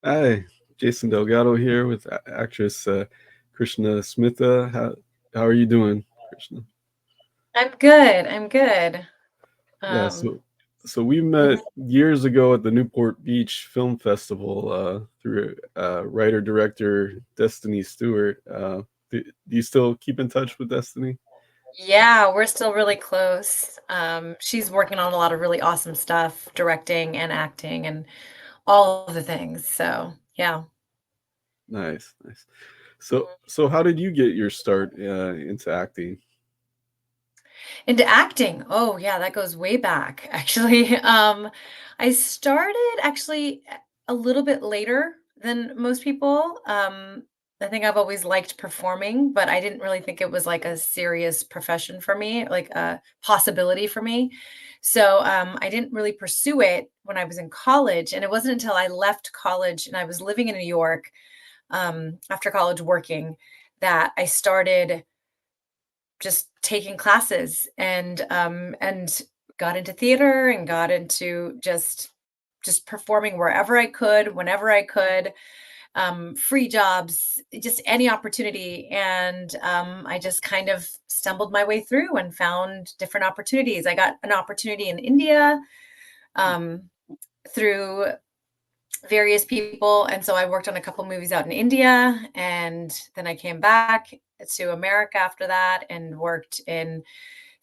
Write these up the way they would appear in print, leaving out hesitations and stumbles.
Hi, Jason Delgado here with actress Krishna Smitha. How are you doing, Krishna? I'm good. I'm good. Yeah, Um, so we met mhm. years ago at the Newport Beach Film Festival through writer director Destiny Stewart. Do you still keep in touch with Destiny? Yeah, we're still really close. She's working on a lot of really awesome stuff, directing and acting and all of the things. So, yeah. Nice, nice. So how did you get your start into acting? Into acting. Oh, yeah, that goes way back, actually. I started actually a little bit later than most people. I think I've always liked performing, but I didn't really think it was like a serious profession for me, like a possibility for me. So I didn't really pursue it when I was in college. And it wasn't until I left college and I was living in New York after college working that I started just taking classes and got into theater and got into just performing wherever I could, whenever I could, free jobs, just any opportunity. And I just kind of stumbled my way through and found different opportunities. I got an opportunity in India um, through various people. And so I worked on a couple movies out in India. And then I came back to America after that and worked in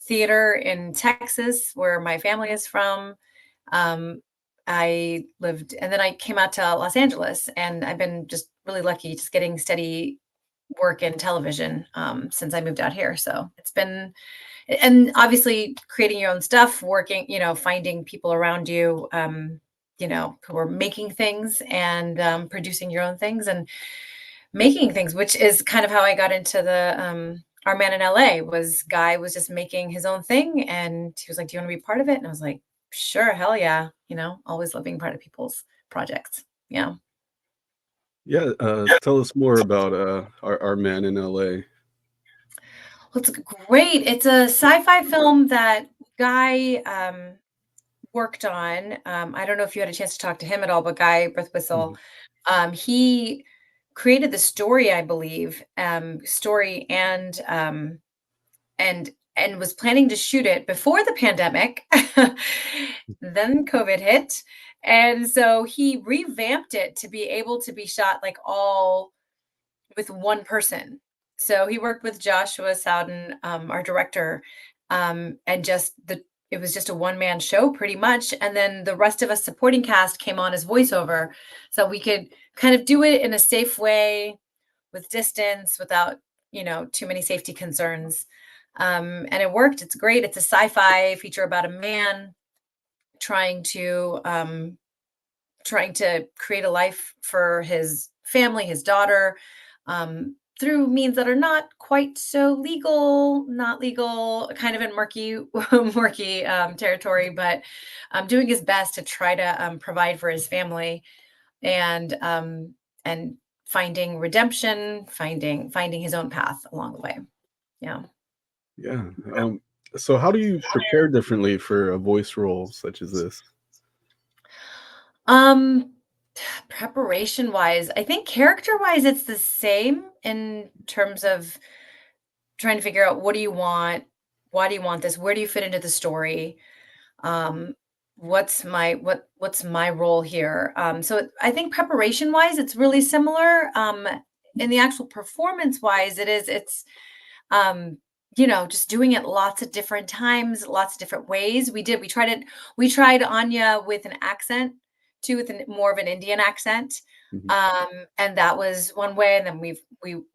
theater in Texas, where my family is from. Um, I lived, and then I came out to Los Angeles, and I've been just really lucky, just getting steady work in television since I moved out here. So it's been, and obviously creating your own stuff, working, finding people around you, who are making things and producing your own things and making things, which is kind of how I got into the Our Man in LA. Was Guy was just making his own thing, and he was like, "Do you want to be part of it?" And I was like, "Sure, hell yeah!" Always love being part of people's projects. Yeah. Yeah, tell us more about our man in LA. Well, it's great. It's a sci-fi film that Guy worked on. I don't know if you had a chance to talk to him at all, but Guy Birthwhistle, Mhm. he created the story, I believe, story and and was planning to shoot it before the pandemic. Then COVID hit. And so he revamped it to be able to be shot like all with one person. So he worked with Joshua Sowden, our director, and just the it was just a one man show pretty much. And then the rest of us supporting cast came on as voiceover, so we could kind of do it in a safe way with distance without too many safety concerns. And it worked. It's great. It's a sci-fi feature about a man trying to create a life for his family, his daughter, through means that are not quite so legal, not legal, kind of in murky, murky territory, but doing his best to try to provide for his family and finding redemption, finding his own path along the way. Yeah. Yeah. So how do you prepare differently for a voice role such as this? Um, Preparation wise, I think character wise, it's the same in terms of trying to figure out what do you want, why do you want this, where do you fit into the story, um, what's my role here. I think preparation wise, it's really similar. In the actual performance wise, it's um, just doing it lots of different times, lots of different ways. We tried Anya with an accent too, with more of an Indian accent. Mhm. And that was one way. And then we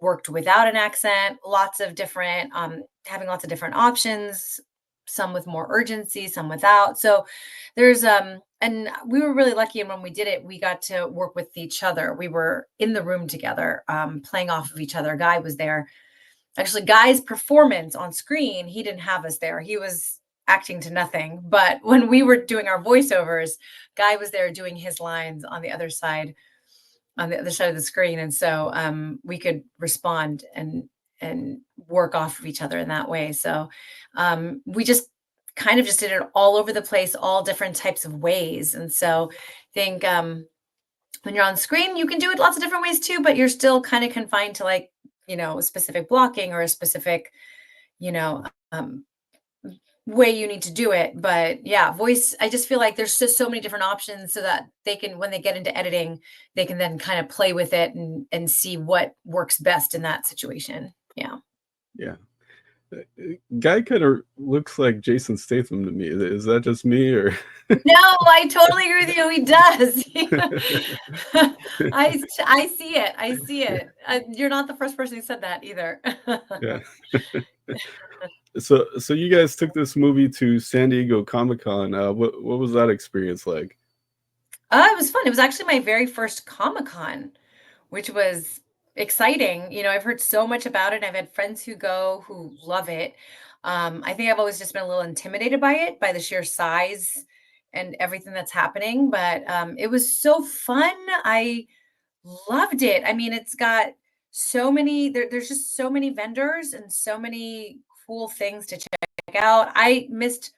worked without an accent, lots of different, having lots of different options, some with more urgency, some without. So there's and we were really lucky, and when we did it, we got to work with each other. We were in the room together, playing off of each other. Guy was there. Actually, Guy's performance on screen, he didn't have us there. He was acting to nothing. But when we were doing our voiceovers, Guy was there doing his lines on the other side of the screen. And so we could respond and work off of each other in that way. So we just kind of just did it all over the place, all different types of ways. And so I think when you're on screen, you can do it lots of different ways too, but you're still kind of confined to like, a specific blocking or a specific, you know, um, way you need to do it. But yeah, voice, I just feel like there's just so many different options so that they can, when they get into editing, they can then kind of play with it and see what works best in that situation. Yeah. Yeah. Guy kind of looks like Jason Statham to me. Is that just me or? No, I totally agree with you. He does. I see it. I see it. You're not the first person who said that either. Yeah. So you guys took this movie to San Diego Comic-Con. What was that experience like? It was fun. It was actually my very first Comic-Con, which was exciting. I've heard so much about it. I've had friends who go who love it. I think I've always just been a little intimidated by it, by the sheer size and everything that's happening. But it was so fun. I loved it. I mean, it's got so many, there's just so many vendors and so many cool things to check out. I missed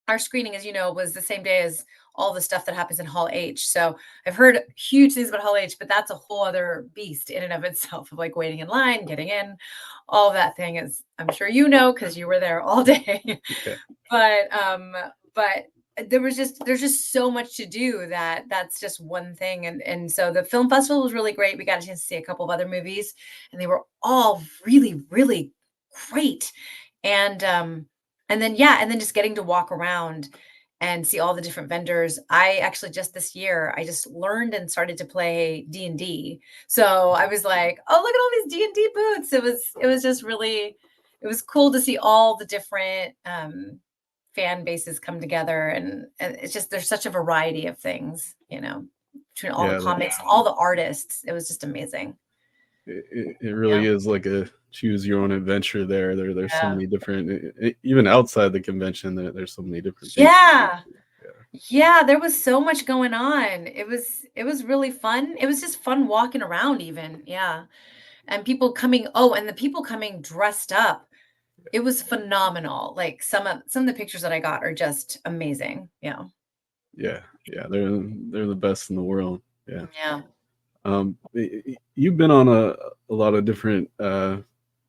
our screening, as you know, was the same day as all the stuff that happens in Hall H. So I've heard huge things about Hall H, but that's a whole other beast in and of itself of like waiting in line, getting in, all of that thing is, I'm sure you know, because you were there all day. Yeah. But there's just so much to do that's just one thing. And so the film festival was really great. We got a chance to see a couple of other movies, and they were all really, really great. And then yeah, and then just getting to walk around and see all the different vendors. I actually just this year, I just learned and started to play D&D. So I was like, "Oh, look at all these D&D booths." It was just really it was cool to see all the different fan bases come together, and it's just there's such a variety of things, between all the Yeah, comics, all the artists. It was just amazing. it really Yeah. is like a choose your own adventure there. There's so Yeah. many different, even outside the convention, there's so many different things. Yeah. Yeah. Yeah, there was so much going on. It was really fun. It was just fun walking around even. Yeah. And the people coming dressed up. It was phenomenal. Like some of the pictures that I got are just amazing. Yeah. Yeah, yeah, they're the best in the world. Yeah. Yeah. You've been on a lot of different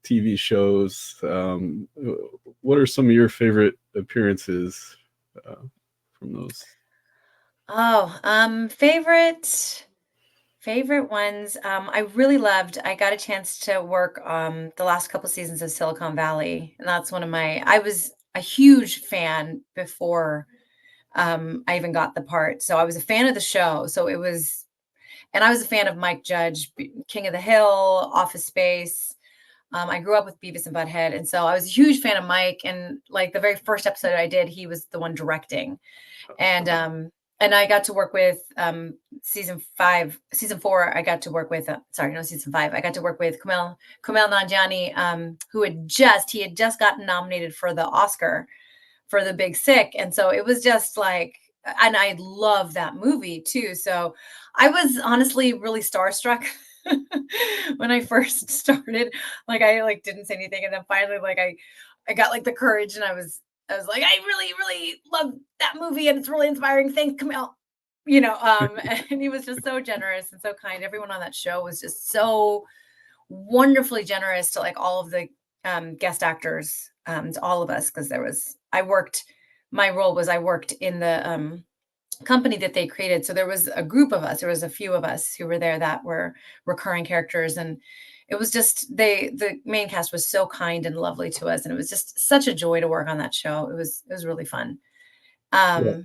TV shows. What are some of your favorite appearances uh, from those? Oh, favorite ones. I really loved. I got a chance to work the last couple seasons of Silicon Valley, and that's one of my. I was a huge fan before I even got the part, so I was a fan of the show. And I was a fan of Mike Judge, King of the Hill, Office Space. I grew up with Beavis and Butthead, and so I was a huge fan of Mike. And like the very first episode I did, he was the one directing, and I got to work with season 4. I got to work with sorry, no, season 5. I got to work with Kumail Nanjiani, who he had just gotten nominated for the Oscar for The Big Sick, and so it was just like, and I love that movie too. So I was honestly really starstruck when I first started. Like I like didn't say anything, and then finally like I got like the courage, and I was like, I really, really love that movie, and it's really inspiring. Thanks, Camille. And he was just so generous and so kind. Everyone on that show was just so wonderfully generous to like all of the guest actors, to all of us, because my role was I worked in the company that they created. So there was a group of us, there was a few of us who were there that were recurring characters. And it was just the main cast was so kind and lovely to us. And it was just such a joy to work on that show. It was really fun. Yeah,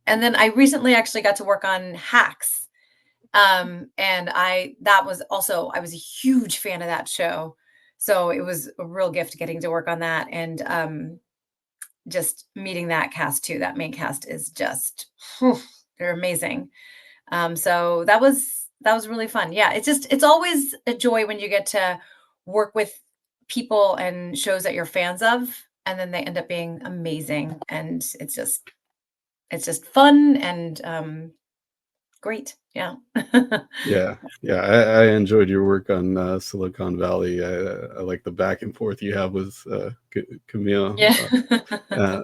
And then I recently actually got to work on Hacks. And I was a huge fan of that show. So it was a real gift getting to work on that. And just meeting that cast too. That main cast is just whew, they're amazing. So that was really fun. Yeah, it's always a joy when you get to work with people and shows that you're fans of, and then they end up being amazing, and it's just fun and great. Yeah. yeah, yeah. I enjoyed your work on Silicon Valley. I like the back and forth you have with Camille. Yeah. Uh,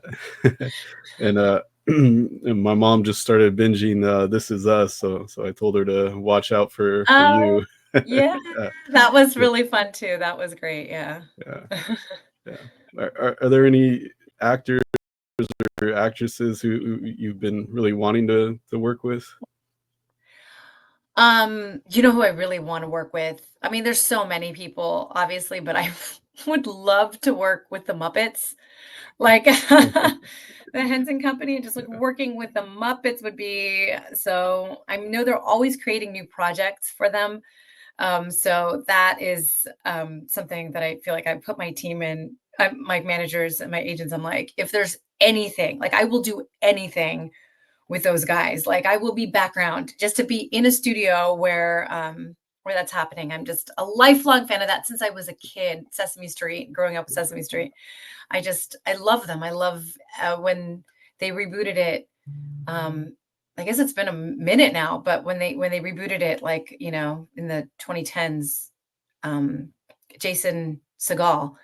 and and my mom just started binging This Is Us, so I told her to watch out for Oh, you. yeah, Yeah, that was yeah, really fun too. That was great, yeah. yeah, yeah. Are there any actors or actresses who you've been really wanting to work with? You know who I really wanna work with? I mean, there's so many people, obviously, but I would love to work with the Muppets. Like, the Henson Company, just, like, Yeah, working with the Muppets would be so I know they're always creating new projects for them. So that is, something that I feel like I put my team in, my managers and my agents, I'm like, "If there's anything, like, I will do anything with those guys. Like, I will be background just to be in a studio where that's happening. I'm just a lifelong fan of that since I was a kid, Sesame Street, growing up with Sesame Street. I love them. I love, when they rebooted it, um, I guess it's been a minute now, but when they rebooted it, like, in the 2010s, um, Jason Segel,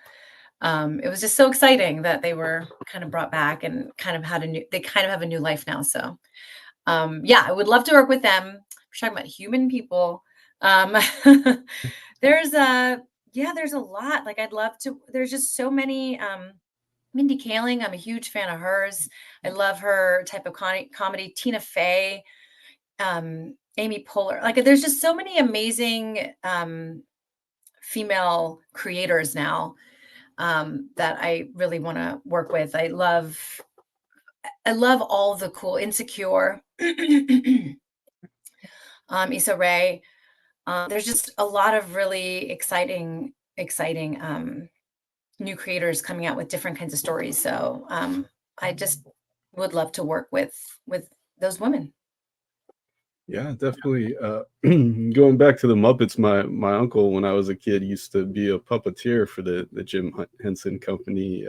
it was just so exciting that they were kind of brought back and kind of had a new they kind of have a new life now, so, yeah, I would love to work with them. We're talking about human people. Um, there's a yeah, there's a lot, like, I'd love to there's just so many, Mindy Kaling, I'm a huge fan of hers. I love her type of comedy. Tina Fey, Amy Poehler. Like, there's just so many amazing, female creators now, that I really wanna work with. I love all the cool Insecure, Issa Rae. There's just a lot of really exciting, new creators coming out with different kinds of stories. So, I just would love to work with those women. yeah, definitely. Going back to the Muppets, my uncle, when I was a kid, used to be a puppeteer for the Jim Henson Company.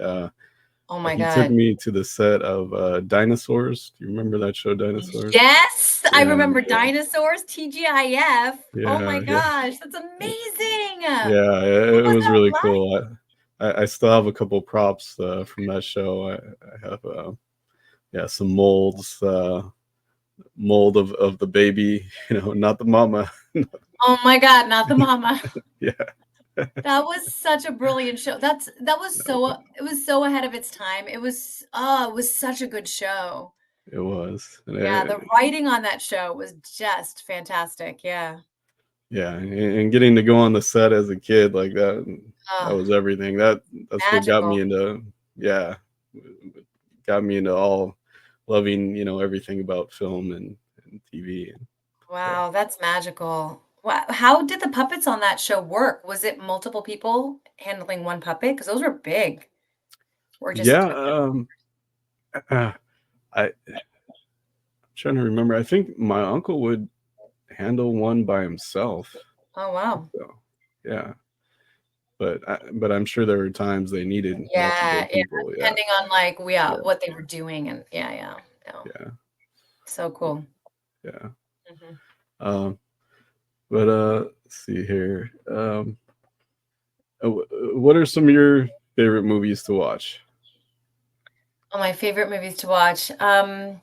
Oh my He took god. me to the set of Dinosaurs. Do you remember that show, Dinosaurs? Yes, I Yeah, remember yeah, dinosaurs, TGIF. Oh my yeah, yeah. gosh, that's amazing. Yeah, What it was was that really like? cool. I still have a couple props from that show. I have yeah, some molds, mold of the baby, not the mama. Oh my god, not the mama. Yeah, That was such a brilliant show. It was so ahead of its time. It was such a good show. it was. And Yeah, the writing on that show was just fantastic. Yeah. yeah, and getting to go on the set as a kid like that, that Oh, was everything. That's what got me magical. into, yeah, got me into all loving, everything about film and TV. And yeah. Wow, that's magical. How did the puppets on that show work? Was it multiple people handling one puppet? Because those were big. Or just Yeah, uh, I'm trying to remember. I think my uncle would handle one by himself. oh, wow. So, yeah, but I'm sure there were times they needed multiple Yeah, yeah, people. Yeah, depending on, like, yeah, yeah, what they were doing and yeah, yeah, yeah. yeah, So cool. yeah. Mhm. Um, but let's see here. What are some of your favorite movies to watch? Oh, my favorite movies to watch. I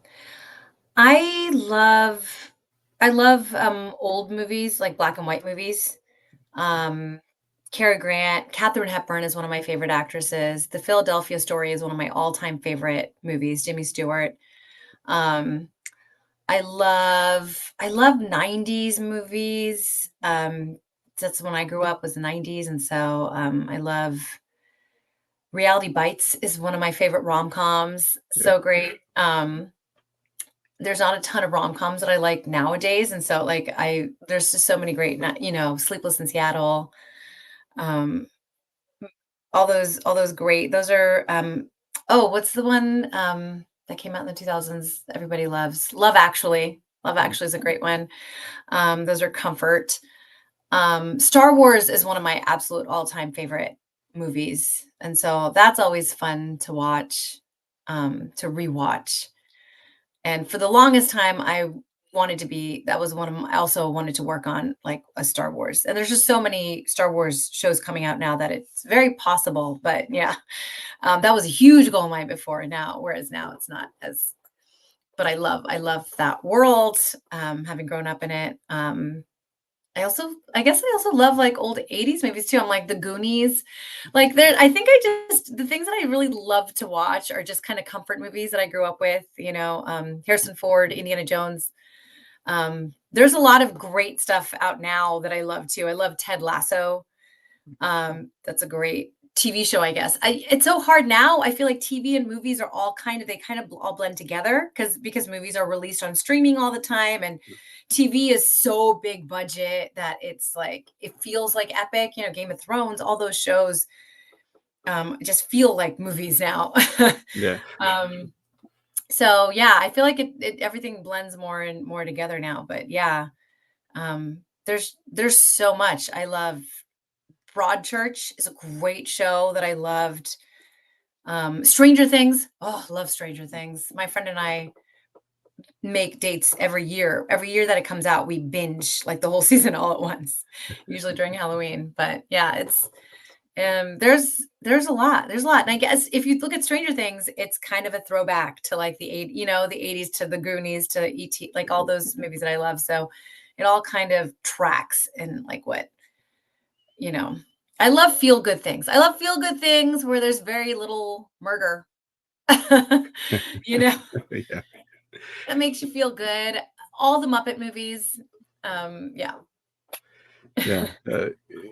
love old movies, like black and white movies. Um, Cary Grant, Katharine Hepburn is one of my favorite actresses. The Philadelphia Story is one of my all-time favorite movies, Jimmy Stewart. Um, I love 90s movies. That's when I grew up was the 90s, and so, I love Reality Bites is one of my favorite rom-coms, Yeah, so great. There's not a ton of rom-coms that I like nowadays, and so, like, I there's just so many great Sleepless in Seattle, um, all those great those are, oh, what's the one, that came out in the 2000s everybody loves? Love Actually. Love Actually is a great one. Those are comfort. Star Wars is one of my absolute all-time favorite movies, and so that's always fun to watch, to rewatch. And for the longest time, I wanted to be that was one of my I also wanted to work on, like, a Star Wars, and there's just so many Star Wars shows coming out now that it's very possible, but yeah, that was a huge goal of mine before now, whereas now it's not as but I love that world, having grown up in it. I guess I also love like old 80s movies too. I'm like the Goonies. Like there, I think the things that I really love to watch are just kind of comfort movies that I grew up with, Harrison Ford, Indiana Jones. There's a lot of great stuff out now that I love too. I love Ted Lasso. That's a great TV show, I guess. It's so hard now. I feel like TV and movies are all they kind of all blend together because movies are released on streaming all the time, and TV is so big budget that it's like it feels like epic. Game of Thrones, all those shows just feel like movies now. Yeah. So yeah, I feel like everything blends more and more together now. But yeah, there's so much I love. Broadchurch is a great show that I loved. Stranger Things. Oh, love Stranger Things. My friend and I make dates every year. Every year that it comes out, we binge like the whole season all at once, usually during Halloween. But yeah, it's there's a lot. There's a lot. And I guess if you look at Stranger Things, it's kind of a throwback to like the 80s to the Goonies to E.T., like all those movies that I love. So it all kind of tracks in like what I love feel good things. I love feel good things where there's very little murder. you know, Yeah. that makes you feel good. All the Muppet movies. Yeah. Yeah.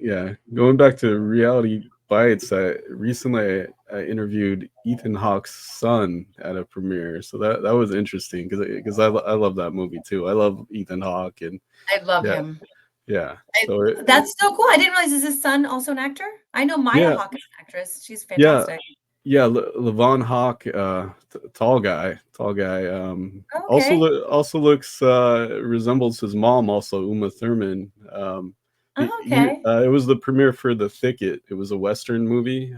Yeah. Going back to reality bites, recently I interviewed Ethan Hawke's son at a premiere, so that was interesting because I love that movie too. I love Ethan Hawke, and I love yeah, him. yeah. So That's so cool. I didn't realize, is his son also an actor? I know Maya yeah, Hawke is an actress. She's yeah, fantastic. yeah. Levon Hawke, tall guy. Oh, okay. Also looks resembles his mom, also Uma Thurman. Oh, okay. It was the premiere for The Thicket. It was a Western movie.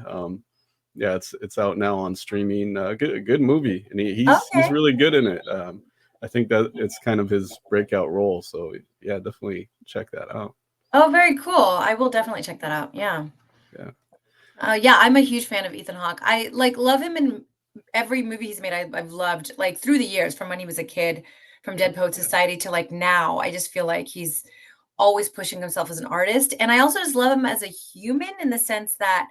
Yeah, it's out now on streaming. Good movie, and he's Okay. really good in it. I think that it's kind of his breakout role. So yeah, definitely check that out. Oh, very cool. I will definitely check that out. Yeah. Yeah, Yeah, I'm a huge fan of Ethan Hawke. I like love him in every movie he's made. I've loved like through the years, from when he was a kid, from Dead Poet Society to like now. I just feel like he's always pushing himself as an artist, and I also just love him as a human in the sense that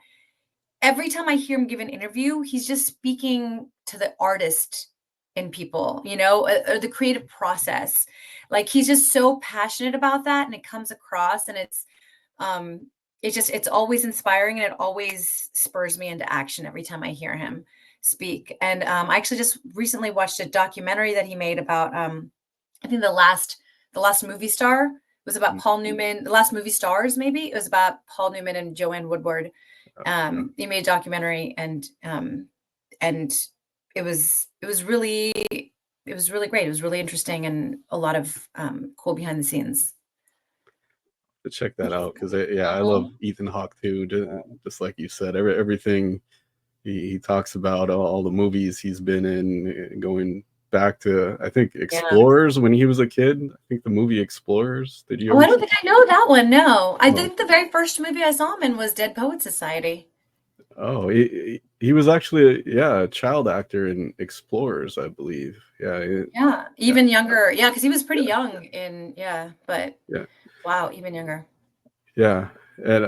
every time I hear him give an interview, he's just speaking to the artist in people, or the creative process. Like he's just so passionate about that, and it comes across, and um, it's always inspiring, and it always spurs me into action every time I hear him speak. And I actually just recently watched a documentary that he made about I think the last movie star was about Paul Newman. The last movie stars, maybe it was about Paul Newman and Joanne Woodward. He made a documentary, and it was really great. It was really interesting, and a lot of cool behind the scenes. to check that out because yeah, I love Mhm. Ethan Hawke too. Just like you said, everything he talks about, all the movies he's been in, going back to I think Yeah. Explorers when he was a kid. I think the movie Explorers. Did you Oh, I ever don't see? think I know that one. No, I Oh, think the very first movie I saw him in was Dead Poet Society. oh, he was actually a child actor in Explorers, I believe. Yeah, Yeah, yeah, even younger. Yeah, because he was pretty yeah, young yeah, but yeah, wow, even younger. yeah. And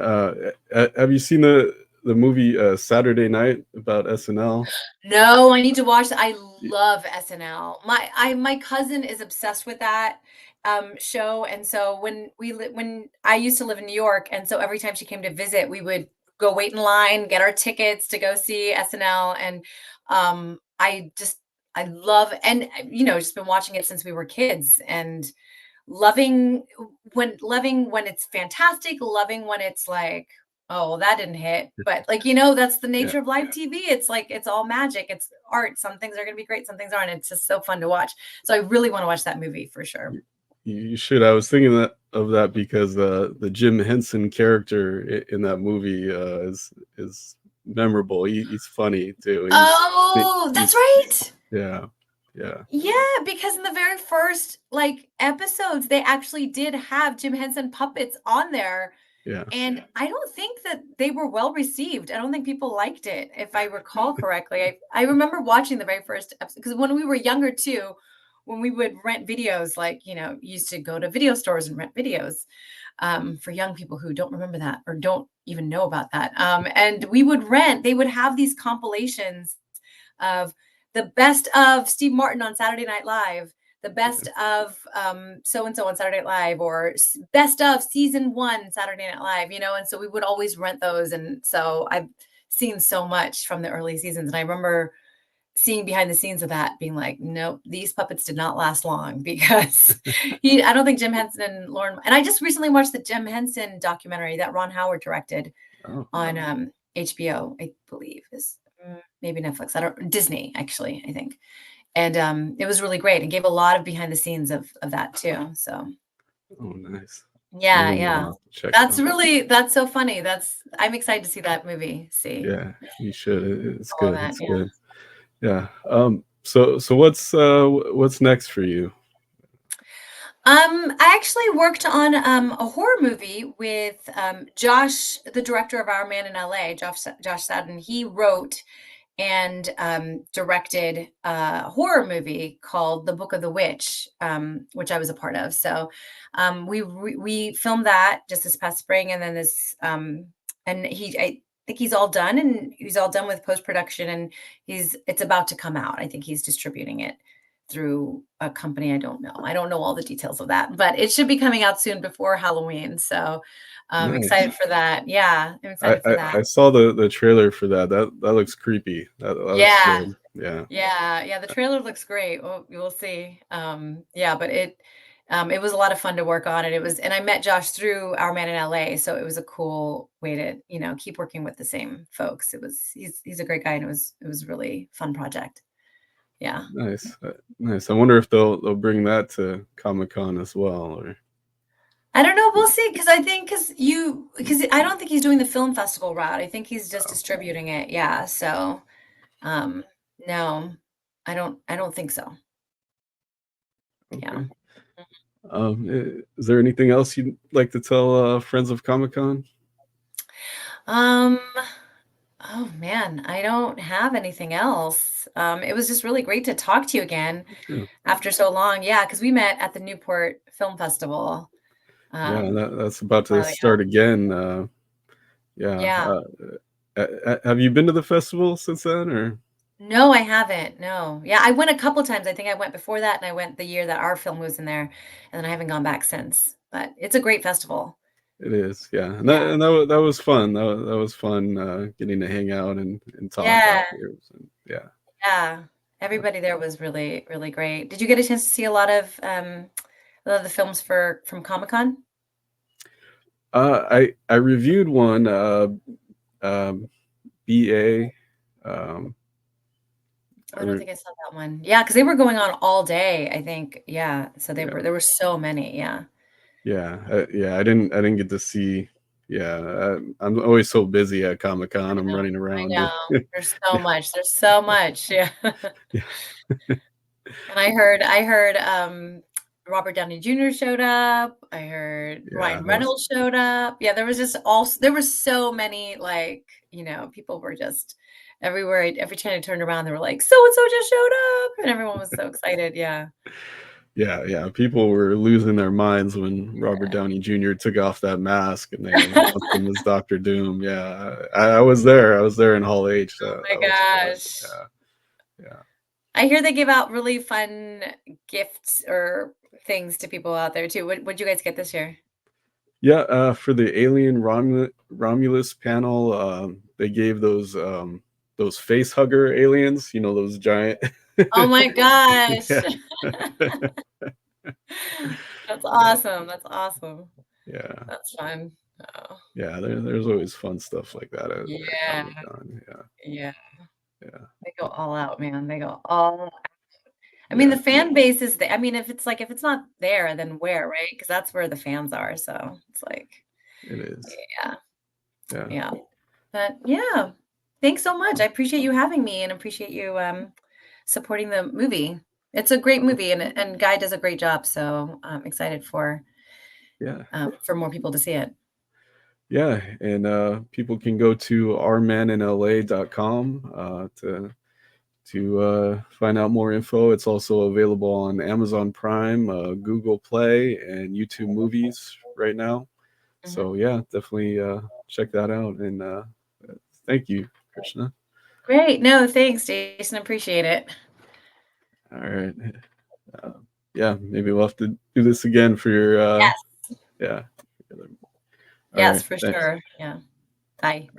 have you seen the movie Saturday Night about SNL? No, I need to watch that. I love SNL. My cousin is obsessed with that show, and so when I used to live in New York, and so every time she came to visit, we would go wait in line, get our tickets to go see SNL, and I love, and just been watching it since we were kids, and loving loving when it's fantastic, loving when it's like, oh, well, that didn't hit. But like, that's the Yeah, nature of live TV. It's like it's all magic. It's art. Some things are gonna be great, some things aren't. It's just so fun to watch. So I really want to watch that movie for sure. you should. I was thinking of that because the Jim Henson character in that movie is memorable. He's funny too. Oh, that's He's right. yeah, yeah, Yeah, because in the very first like episodes, they actually did have Jim Henson puppets on there. yeah. And I don't think that they were well received. I don't think people liked it, if I recall correctly. I remember watching the very first episode because when we were younger too, when we would rent videos, like, used to go to video stores and rent videos, for young people who don't remember that or don't even know about that. And they would have these compilations of the best of Steve Martin on Saturday Night Live, the best of so and so on Saturday Night Live, or best of season 1 Saturday Night Live, and so we would always rent those. And so I've seen so much from the early seasons. And I remember seeing behind the scenes of that being like, nope, these puppets did not last long because I don't think Jim Henson and Lauren, and I just recently watched the Jim Henson documentary that Ron Howard directed Oh, on HBO, I believe is maybe Netflix. Disney, actually, I think. And it was really great and gave a lot of behind the scenes of that too. So oh, nice. yeah, Maybe yeah. I'll check it That's out. that's so funny. I'm excited to see that movie. See Yeah, you should. It's all of good. that. It's Yeah. good. Yeah. So what's next for you? I actually worked on a horror movie with Josh, the director of Our Man in LA, Josh Sadden. He wrote and directed a horror movie called The Book of the Witch, which I was a part of. So we filmed that just this past spring, and then and I think he's all done, and he's all done with post production, and it's about to come out. I think he's distributing it through a company. I don't know all the details of that, but it should be coming out soon before Halloween. So Nice. excited for that. Yeah, I'm I, excited for I, that. I saw the trailer for that. That looks creepy. That looks Yeah. good. Yeah. Yeah, the trailer looks great. Well, we'll see. Yeah, but it was a lot of fun to work on it. And I met Josh through Our Man in LA, so it was a cool way to, keep working with the same folks. He's a great guy, and it was a really fun project. Yeah. Nice. Nice. I wonder if they'll bring that to Comic-Con as well, or I don't know. We'll see. Because because I don't think he's doing the film festival route. I think he's just oh, distributing it. Yeah. So, um, no, I don't think so. Yeah. okay. Is there anything else you'd like to tell friends of Comic-Con? Um, oh man, I don't have anything else. It was just really great to talk to you again Yeah. after so long. Yeah, because we met at the Newport Film Festival. Yeah, Um, that's about a to while ago. start again. Yeah. Yeah. Have you been to the festival since then, or? No, I haven't. No. Yeah, I went a couple times. I think I went before that, and I went the year that our film was in there, and then I haven't gone back since. But it's a great festival. It is, yeah, and Yeah. that was fun. That was fun getting to hang out and talk Yeah. afterwards. And yeah, Yeah. yeah. Everybody there was really, really great. Did you get a chance to see a lot of the films from Comic-Con? I reviewed one um, BA. I I don't re- think I saw that one. Yeah, because they were going on all day, I think. Yeah, so yeah, there were so many, yeah. yeah. I didn't get to see. Yeah, I'm always so busy at Comic-Con. I'm running I around. know. Yeah, There's so much, yeah. yeah, And I heard, Robert Downey Jr. showed up. I heard yeah. Ryan Reynolds showed up. Yeah, there were so many, like, people were just everywhere. Every time I turned around, they were like, "So and so just showed up," and everyone was so excited, yeah. Yeah. People were losing their minds when Robert Downey Jr. took off that mask and they announced him as Doctor Doom. Yeah, I was there. I was there in Hall H. Oh my That was fun. gosh. Yeah. I hear they give out really fun gifts or things to people out there too. What'd you guys get this year? Yeah. For the Alien Romulus panel, they gave those face hugger aliens. You know, those giant. Oh my gosh. Yeah. That's Yeah. awesome. That's awesome. Yeah. That's fun. Oh, Yeah. There's always fun stuff like that at yeah. Comic-Con. Yeah. Yeah. Yeah. They go all out, man. They go all I mean, Yeah. the fan base is the I mean, if it's not there, then where, right? Because that's where the fans are. So it's like, It is. yeah, Yeah. yeah. But yeah, thanks so much. I appreciate you having me and appreciate you supporting the movie. It's a great movie, and Guy does a great job. So I'm excited Yeah. for more people to see it. Yeah, and people can go to ourmaninla.com to to find out more info. It's also available on Amazon Prime, Google Play, and YouTube Movies right now. So yeah, definitely check that out. And thank you, Krishna. Great. No, thanks, Jason. Appreciate it. All right. Yeah, maybe we'll have to do this again for your Yes. yeah. All Yes, right. for Thanks. sure. Yeah. Bye.